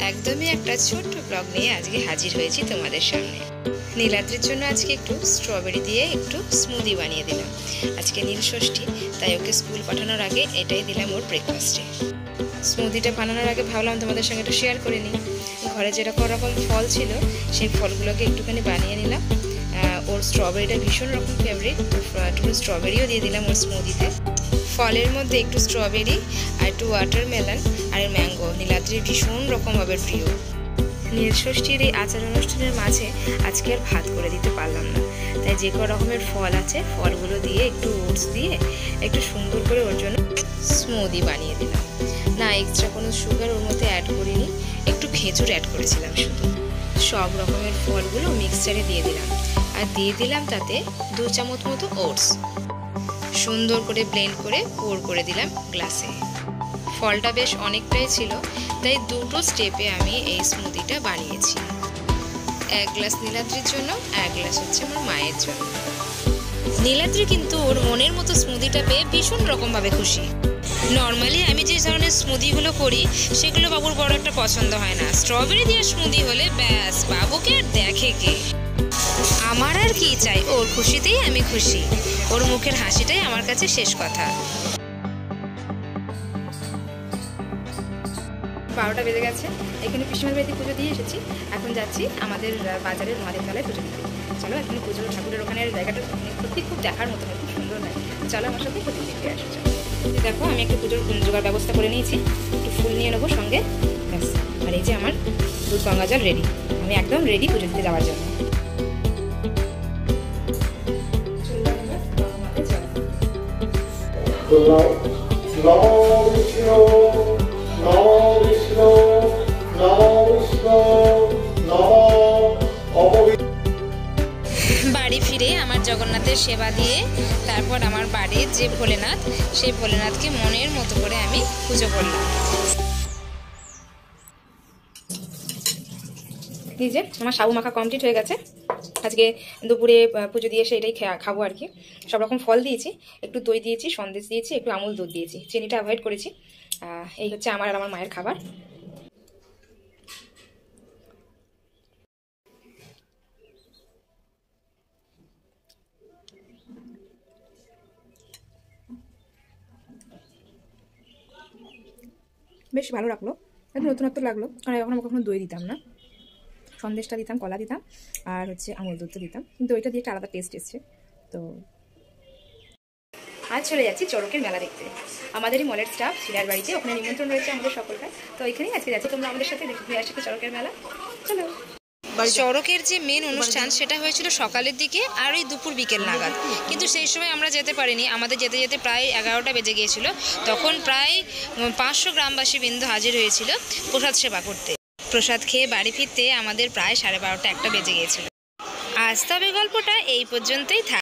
একদমই একটা ছোট্ট ব্লগ নিয়ে আজকে হাজির হয়েছি তোমাদের সামনে। নীলাদ্রির জন্য আজকে একটু স্ট্রবেরি দিয়ে একটু স্মুদি বানিয়ে দিলাম। আজকে নীল ষষ্ঠী, তাই ওকে স্কুল পাঠানোর আগে এটাই দিলাম ওর ব্রেকফাস্টে। স্মুদিটা বানানোর আগে ভাবলাম তোমাদের সঙ্গে একটু শেয়ার করে নিই। ঘরে যেরকম রকম ফল ছিল সেই ফলগুলোকে একটুখানি বানিয়ে নিলাম। ওর স্ট্রবেরিটা ভীষণ রকম ফেভারিট, একটু স্ট্রবেরিও দিয়ে দিলাম ওর স্মুদিতে। ফলের মধ্যে একটু স্ট্রবেরি আর একটু ওয়াটারমেলন আর ম্যাঙ্গো নীলাদ্রির ভীষণ রকমভাবে প্রিয়। নীল ষষ্ঠীর এই আচার অনুষ্ঠানের মাঝে আজকে আর ভাত করে দিতে পারলাম না, তাই যে কোনো রকমের ফল আছে ফলগুলো দিয়ে একটু ওটস দিয়ে একটু সুন্দর করে ওর জন্য স্মুদি বানিয়ে দিলাম। না এক্সট্রা কোনো সুগার ওর মধ্যে অ্যাড করিনি, একটু খেজুর অ্যাড করেছিলাম শুধু। সব রকমের ফলগুলো মিক্সচারে দিয়ে দিলাম আর দিয়ে দিলাম তাতে 2 চামচ মতো ওটস। সুন্দর করে ব্লেন্ড করে পোর করে দিলাম গ্লাসে। ফলটা বেশ অনেকটাই ছিল, তাই দুটো স্টেপে আমি এই স্মুদিটা বানিয়েছি। 1 গ্লাস নীলাদ্রির জন্য, 1 গ্লাস হচ্ছে আমার মায়ের জন্য। নীলাদ্রি কিন্তু ওর মনের মতো স্মুদিটা পেয়ে ভীষণ রকমভাবে খুশি। নর্মালি আমি যে ধরনের স্মুদিগুলো করি সেগুলো বাবুর বড় একটা পছন্দ হয় না। স্ট্রবেরি দিয়ে স্মুদি হলে ব্যাস বাবুকে আর দেখে কে। আমার আর কি চাই, ওর খুশিতেই আমি খুশি। ওর মুখের হাসিটাই আমার কাছে শেষ কথা। 12টা বেজে গেছে। এখানে পিসিমার বাড়িতে পুজো দিয়ে এসেছি। এখন যাচ্ছি আমাদের বাজারের মহাদেব তলায় পুজো দিতে। চলো, এখন পুজো ঠাকুরের ওখানের জায়গাটা সত্যি খুব দেখার মতো হয়, খুব সুন্দর লাগে। চলো আমার সাথে পুজো দিতে আসো। দেখো আমি একটু পুজোর জোগাড় ব্যবস্থা করে নিয়েছি। একটু ফুল নিয়ে নেবো সঙ্গে, ব্যাস। আর এই যে আমার দুধ গঙ্গা জল রেডি। আমি একদম রেডি পুজো দিতে যাওয়ার জন্য। বাড়ি ফিরে আমার জগন্নাথের সেবা দিয়ে তারপর আমার বাড়ির যে ভোলেনাথ, সেই ভোলেনাথকে মনের মতো করে আমি পুজো করলাম। এই যে আমার সাবু মাখা কমপ্লিট হয়ে গেছে। আজকে দুপুরে পুজো দিয়ে এসে এটাই খাবো আর কি। সব রকম ফল দিয়েছি, একটু দই দিয়েছি, সন্দেশ দিয়েছি, একটু আমুল দুধ দিয়েছি, চিনিটা অ্যাভয়েড করেছি। এই হচ্ছে আমার আর আমার মায়ের খাবার। বেশ ভালো লাগলো, একটু নতুনত্ব লাগলো। আর এখন আমি কখনো দই দিতাম না, সন্দেশটা দিতাম, কলা দিতাম, আর হচ্ছে আমুল দুধটা দিতাম, কিন্তু ওইটা দিয়ে একটা আলাদা টেস্ট এসছে। তো আজ চলে যাচ্ছি চড়কের মেলা দেখতে। আমাদেরই মলের স্টাফ শিলার বাড়িতে, ওখানে নিমন্ত্রণ রয়েছে আমাদের সকলটা। তো এখানেই আজকে যাচ্ছি, তোমরা আমাদের সাথে দেখে আসছে চড়কের মেলা। চলো। চড়কের যে মেন অনুষ্ঠান সেটা হয়েছিল সকালের দিকে আর ওই দুপুর বিকেল নাগাদ, কিন্তু সেই সময় আমরা যেতে পারিনি। আমাদের যেতে যেতে প্রায় 11টা বেজে গিয়েছিল। তখন প্রায় 500 গ্রামবাসী বৃন্দ হাজির হয়েছিল প্রসাদ সেবা করতে। প্রসাদ খেয়ে বাড়ি ফিরতে আমাদের প্রায় 12:30 1টা বেজে গিয়েছিল। আজ তবে গল্পটা এই পর্যন্তই থাক।